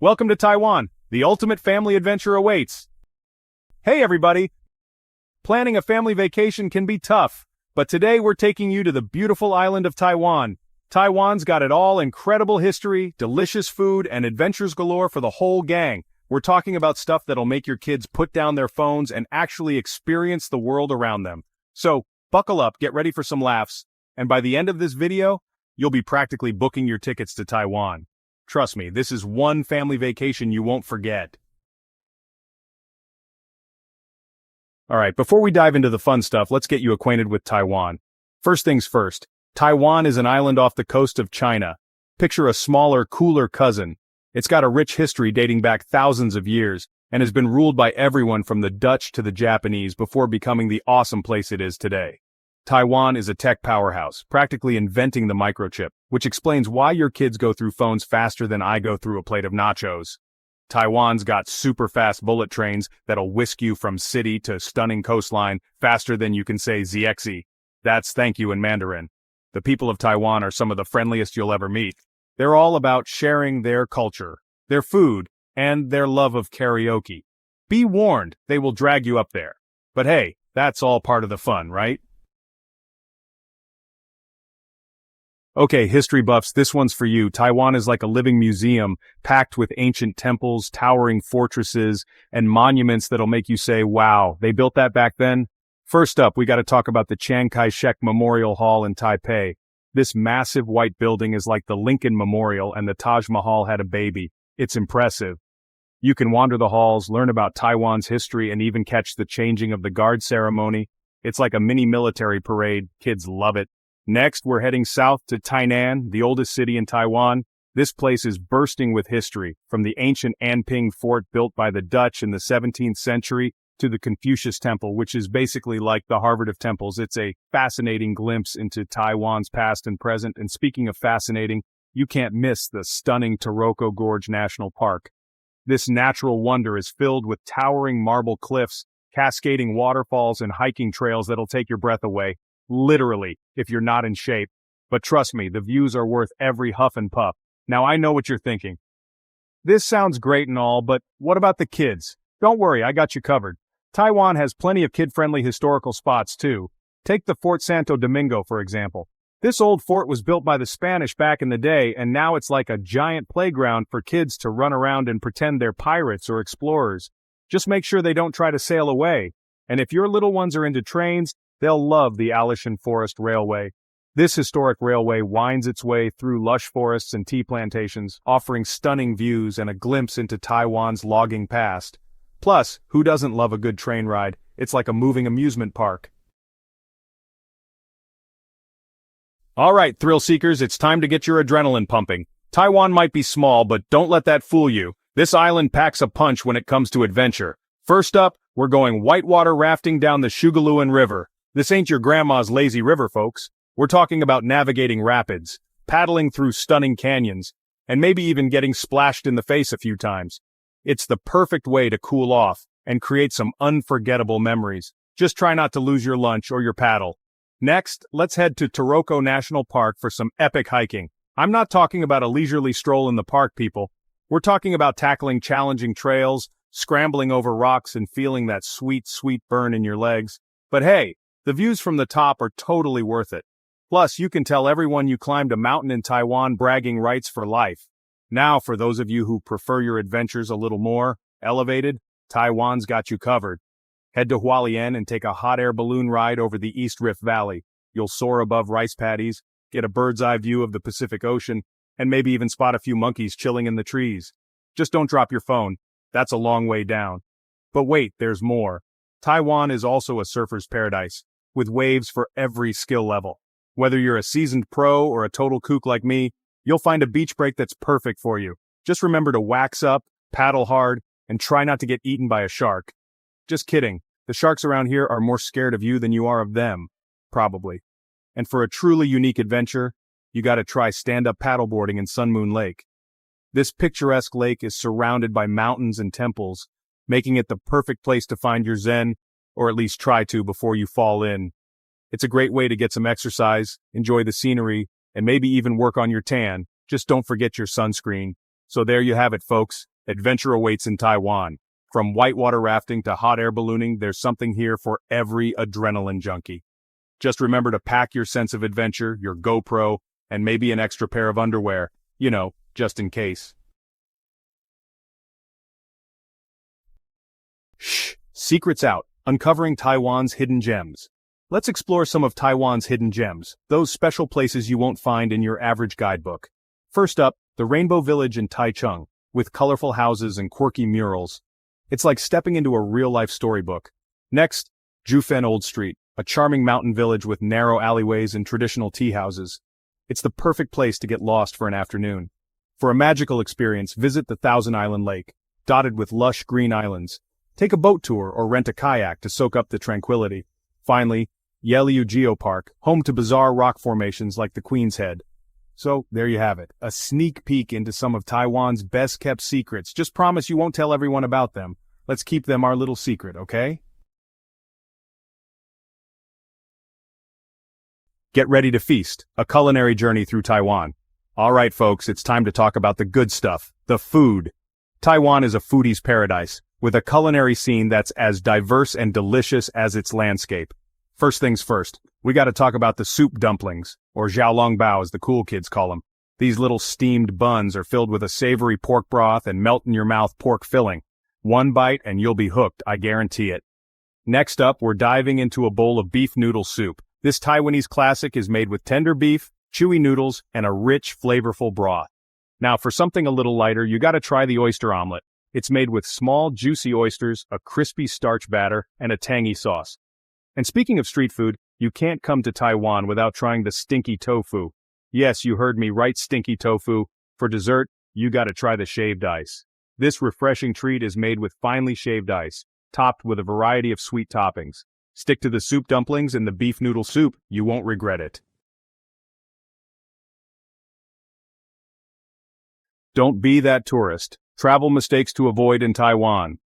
Welcome to Taiwan. The ultimate family adventure awaits. Hey everybody! Planning a family vacation can be tough, but today we're taking you to the beautiful island of Taiwan. Taiwan's got it all: incredible history, delicious food, and adventures galore for the whole gang. We're talking about stuff that'll make your kids put down their phones and actually experience the world around them. So, buckle up, get ready for some laughs, and by the end of this video, you'll be practically booking your tickets to Taiwan. Trust me, this is one family vacation you won't forget. Alright, before we dive into the fun stuff, let's get you acquainted with Taiwan. First things first, Taiwan is an island off the coast of China. Picture a smaller, cooler cousin. It's got a rich history dating back thousands of years, and has been ruled by everyone from the Dutch to the Japanese before becoming the awesome place it is today. Taiwan is a tech powerhouse, practically inventing the microchip, which explains why your kids go through phones faster than I go through a plate of nachos. Taiwan's got super fast bullet trains that'll whisk you from city to stunning coastline faster than you can say ZXE. That's thank you in Mandarin. The people of Taiwan are some of the friendliest you'll ever meet. They're all about sharing their culture, their food, and their love of karaoke. Be warned, they will drag you up there. But hey, that's all part of the fun, right? Okay, history buffs, this one's for you. Taiwan is like a living museum, packed with ancient temples, towering fortresses, and monuments that'll make you say, wow, they built that back then? First up, we gotta talk about the Chiang Kai-shek Memorial Hall in Taipei. This massive white building is like the Lincoln Memorial and the Taj Mahal had a baby. It's impressive. You can wander the halls, learn about Taiwan's history, and even catch the changing of the guard ceremony. It's like a mini military parade. Kids love it. Next, we're heading south to Tainan, the oldest city in Taiwan. This place is bursting with history, from the ancient Anping fort built by the Dutch in the 17th century to the Confucius Temple, which is basically like the Harvard of temples. It's a fascinating glimpse into Taiwan's past and present. And speaking of fascinating, you can't miss the stunning Taroko Gorge National Park. This natural wonder is filled with towering marble cliffs, cascading waterfalls, and hiking trails that'll take your breath away. Literally, if you're not in shape. But trust me, the views are worth every huff and puff. Now I know what you're thinking. This sounds great and all, but what about the kids? Don't worry, I got you covered. Taiwan has plenty of kid-friendly historical spots too. Take the Fort Santo Domingo, for example. This old fort was built by the Spanish back in the day, and now it's like a giant playground for kids to run around and pretend they're pirates or explorers. Just make sure they don't try to sail away. And if your little ones are into trains, they'll love the Alishan Forest Railway. This historic railway winds its way through lush forests and tea plantations, offering stunning views and a glimpse into Taiwan's logging past. Plus, who doesn't love a good train ride? It's like a moving amusement park. Alright, thrill seekers, it's time to get your adrenaline pumping. Taiwan might be small, but don't let that fool you. This island packs a punch when it comes to adventure. First up, we're going whitewater rafting down the Sugarloan River. This ain't your grandma's lazy river, folks. We're talking about navigating rapids, paddling through stunning canyons, and maybe even getting splashed in the face a few times. It's the perfect way to cool off and create some unforgettable memories. Just try not to lose your lunch or your paddle. Next, let's head to Taroko National Park for some epic hiking. I'm not talking about a leisurely stroll in the park, people. We're talking about tackling challenging trails, scrambling over rocks, and feeling that sweet, sweet burn in your legs. But hey, the views from the top are totally worth it. Plus, you can tell everyone you climbed a mountain in Taiwan, bragging rights for life. Now, for those of you who prefer your adventures a little more elevated, Taiwan's got you covered. Head to Hualien and take a hot air balloon ride over the East Rift Valley. You'll soar above rice paddies, get a bird's eye view of the Pacific Ocean, and maybe even spot a few monkeys chilling in the trees. Just don't drop your phone. That's a long way down. But wait, there's more. Taiwan is also a surfer's paradise, with waves for every skill level. Whether you're a seasoned pro or a total kook like me, you'll find a beach break that's perfect for you. Just remember to wax up, paddle hard, and try not to get eaten by a shark. Just kidding. The sharks around here are more scared of you than you are of them. Probably. And for a truly unique adventure, you gotta try stand-up paddleboarding in Sun Moon Lake. This picturesque lake is surrounded by mountains and temples, making it the perfect place to find your zen, or at least try to before you fall in. It's a great way to get some exercise, enjoy the scenery, and maybe even work on your tan. Just don't forget your sunscreen. So there you have it, folks. Adventure awaits in Taiwan. From whitewater rafting to hot air ballooning, there's something here for every adrenaline junkie. Just remember to pack your sense of adventure, your GoPro, and maybe an extra pair of underwear, just in case. Shh! Secrets out, uncovering Taiwan's hidden gems. Let's explore some of Taiwan's hidden gems, those special places you won't find in your average guidebook. First up, the Rainbow Village in Taichung, with colorful houses and quirky murals. It's like stepping into a real-life storybook. Next, Jufen Old Street, a charming mountain village with narrow alleyways and traditional tea houses. It's the perfect place to get lost for an afternoon. For a magical experience, visit the Thousand Island Lake, dotted with lush green islands. Take a boat tour or rent a kayak to soak up the tranquility. Finally, Yeliu Geopark, home to bizarre rock formations like the Queen's Head. So, there you have it, a sneak peek into some of Taiwan's best-kept secrets. Just promise you won't tell everyone about them. Let's keep them our little secret, okay? Get ready to feast, a culinary journey through Taiwan. Alright folks, it's time to talk about the good stuff, the food. Taiwan is a foodie's paradise, with a culinary scene that's as diverse and delicious as its landscape. First things first, we gotta talk about the soup dumplings, or xiaolongbao as the cool kids call them. These little steamed buns are filled with a savory pork broth and melt-in-your-mouth pork filling. One bite and you'll be hooked, I guarantee it. Next up, we're diving into a bowl of beef noodle soup. This Taiwanese classic is made with tender beef, chewy noodles, and a rich, flavorful broth. Now, for something a little lighter, you gotta try the oyster omelet. It's made with small, juicy oysters, a crispy starch batter, and a tangy sauce. And speaking of street food, you can't come to Taiwan without trying the stinky tofu. Yes, you heard me right, stinky tofu. For dessert, you gotta try the shaved ice. This refreshing treat is made with finely shaved ice, topped with a variety of sweet toppings. Stick to the soup dumplings and the beef noodle soup, you won't regret it. Don't be that tourist. Travel mistakes to avoid in Taiwan.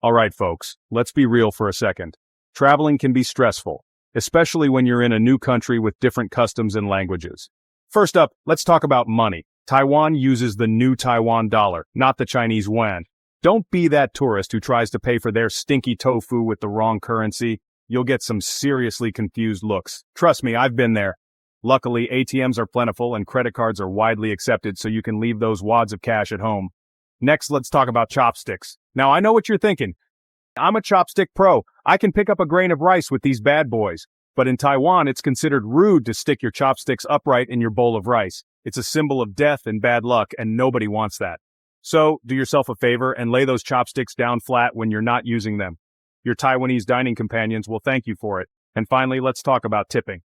Alright folks, let's be real for a second. Traveling can be stressful, especially when you're in a new country with different customs and languages. First up, let's talk about money. Taiwan uses the new Taiwan dollar, not the Chinese yuan. Don't be that tourist who tries to pay for their stinky tofu with the wrong currency. You'll get some seriously confused looks. Trust me, I've been there. Luckily, ATMs are plentiful and credit cards are widely accepted, so you can leave those wads of cash at home. Next, let's talk about chopsticks. Now, I know what you're thinking. I'm a chopstick pro. I can pick up a grain of rice with these bad boys. But in Taiwan, it's considered rude to stick your chopsticks upright in your bowl of rice. It's a symbol of death and bad luck, and nobody wants that. So, do yourself a favor and lay those chopsticks down flat when you're not using them. Your Taiwanese dining companions will thank you for it. And finally, let's talk about tipping.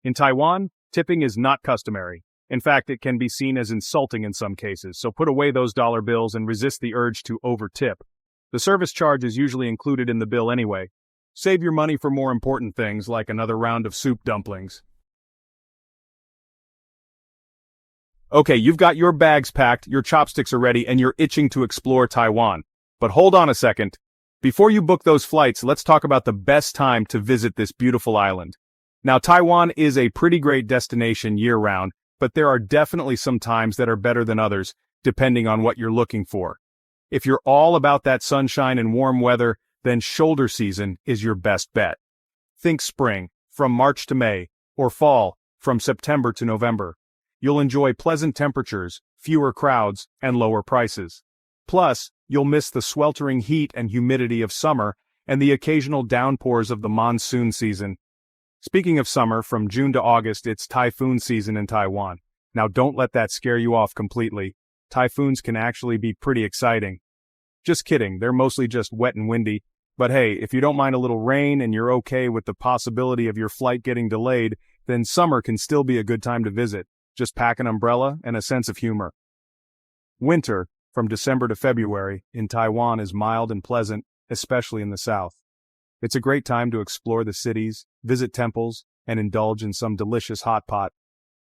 In Taiwan, tipping is not customary. In fact, it can be seen as insulting in some cases, so put away those dollar bills and resist the urge to over-tip. The service charge is usually included in the bill anyway. Save your money for more important things like another round of soup dumplings. Okay, you've got your bags packed, your chopsticks are ready, and you're itching to explore Taiwan. But hold on a second. Before you book those flights, let's talk about the best time to visit this beautiful island. Now, Taiwan is a pretty great destination year-round, but there are definitely some times that are better than others, depending on what you're looking for. If you're all about that sunshine and warm weather, then shoulder season is your best bet. Think spring, from March to May, or fall, from September to November. You'll enjoy pleasant temperatures, fewer crowds, and lower prices. Plus, you'll miss the sweltering heat and humidity of summer and the occasional downpours of the monsoon season. Speaking of summer, from June to August, it's typhoon season in Taiwan. Now don't let that scare you off completely. Typhoons can actually be pretty exciting. Just kidding, they're mostly just wet and windy. But hey, if you don't mind a little rain and you're okay with the possibility of your flight getting delayed, then summer can still be a good time to visit. Just pack an umbrella and a sense of humor. Winter, from December to February, in Taiwan is mild and pleasant, especially in the south. It's a great time to explore the cities, visit temples, and indulge in some delicious hot pot.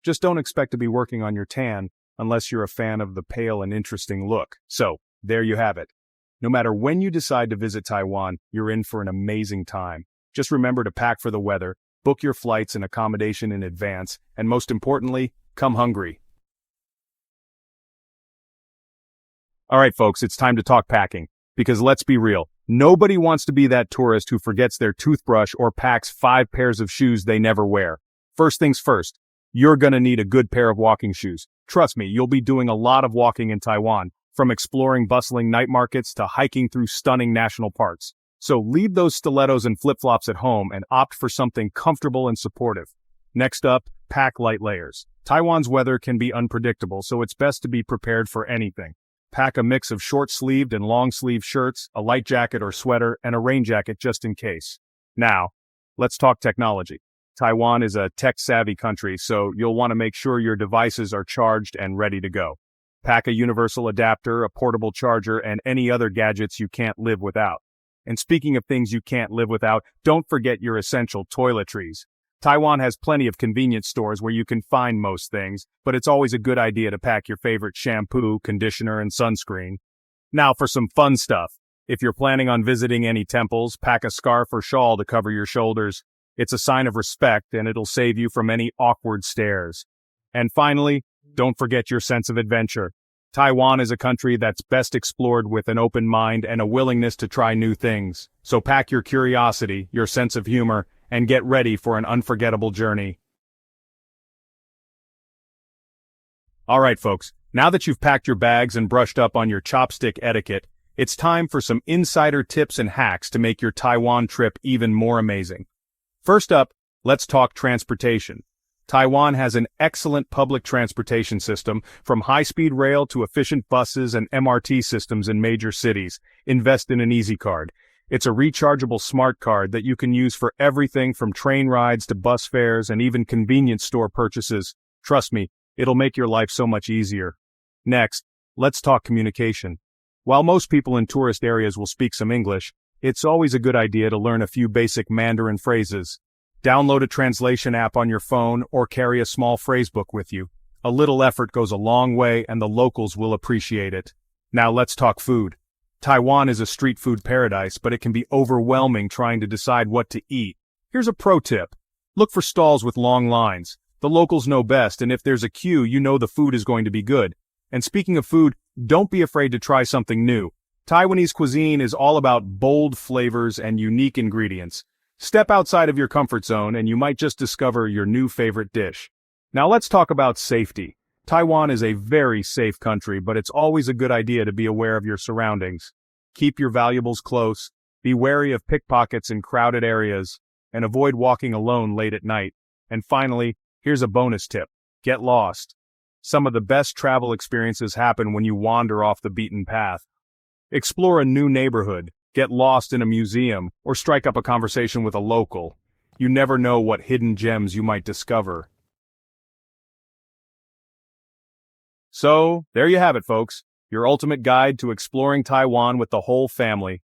Just don't expect to be working on your tan unless you're a fan of the pale and interesting look. So, there you have it. No matter when you decide to visit Taiwan, you're in for an amazing time. Just remember to pack for the weather, book your flights and accommodation in advance, and most importantly, come hungry. Alright folks, it's time to talk packing. Because let's be real, nobody wants to be that tourist who forgets their toothbrush or packs 5 pairs of shoes they never wear. First things first, you're gonna need a good pair of walking shoes. Trust me, you'll be doing a lot of walking in Taiwan, from exploring bustling night markets to hiking through stunning national parks. So leave those stilettos and flip-flops at home and opt for something comfortable and supportive. Next up, pack light layers. Taiwan's weather can be unpredictable, so it's best to be prepared for anything. Pack a mix of short-sleeved and long-sleeve shirts, a light jacket or sweater, and a rain jacket just in case. Now, let's talk technology. Taiwan is a tech-savvy country, so you'll want to make sure your devices are charged and ready to go. Pack a universal adapter, a portable charger, and any other gadgets you can't live without. And speaking of things you can't live without, don't forget your essential toiletries. Taiwan has plenty of convenience stores where you can find most things, but it's always a good idea to pack your favorite shampoo, conditioner, and sunscreen. Now for some fun stuff. If you're planning on visiting any temples, pack a scarf or shawl to cover your shoulders. It's a sign of respect and it'll save you from any awkward stares. And finally, don't forget your sense of adventure. Taiwan is a country that's best explored with an open mind and a willingness to try new things. So pack your curiosity, your sense of humor, and get ready for an unforgettable journey. Alright folks, now that you've packed your bags and brushed up on your chopstick etiquette, it's time for some insider tips and hacks to make your Taiwan trip even more amazing. First up, let's talk transportation. Taiwan has an excellent public transportation system, from high-speed rail to efficient buses and MRT systems in major cities. Invest in an EasyCard. It's a rechargeable smart card that you can use for everything from train rides to bus fares and even convenience store purchases. Trust me, it'll make your life so much easier. Next, let's talk communication. While most people in tourist areas will speak some English, it's always a good idea to learn a few basic Mandarin phrases. Download a translation app on your phone or carry a small phrasebook with you. A little effort goes a long way and the locals will appreciate it. Now let's talk food. Taiwan is a street food paradise, but it can be overwhelming trying to decide what to eat. Here's a pro tip. Look for stalls with long lines. The locals know best, and if there's a queue, you know the food is going to be good. And speaking of food, don't be afraid to try something new. Taiwanese cuisine is all about bold flavors and unique ingredients. Step outside of your comfort zone and you might just discover your new favorite dish. Now let's talk about safety. Taiwan is a very safe country, but it's always a good idea to be aware of your surroundings. Keep your valuables close, be wary of pickpockets in crowded areas, and avoid walking alone late at night. And finally, here's a bonus tip. Get lost. Some of the best travel experiences happen when you wander off the beaten path. Explore a new neighborhood, get lost in a museum, or strike up a conversation with a local. You never know what hidden gems you might discover. So, there you have it folks, your ultimate guide to exploring Taiwan with the whole family.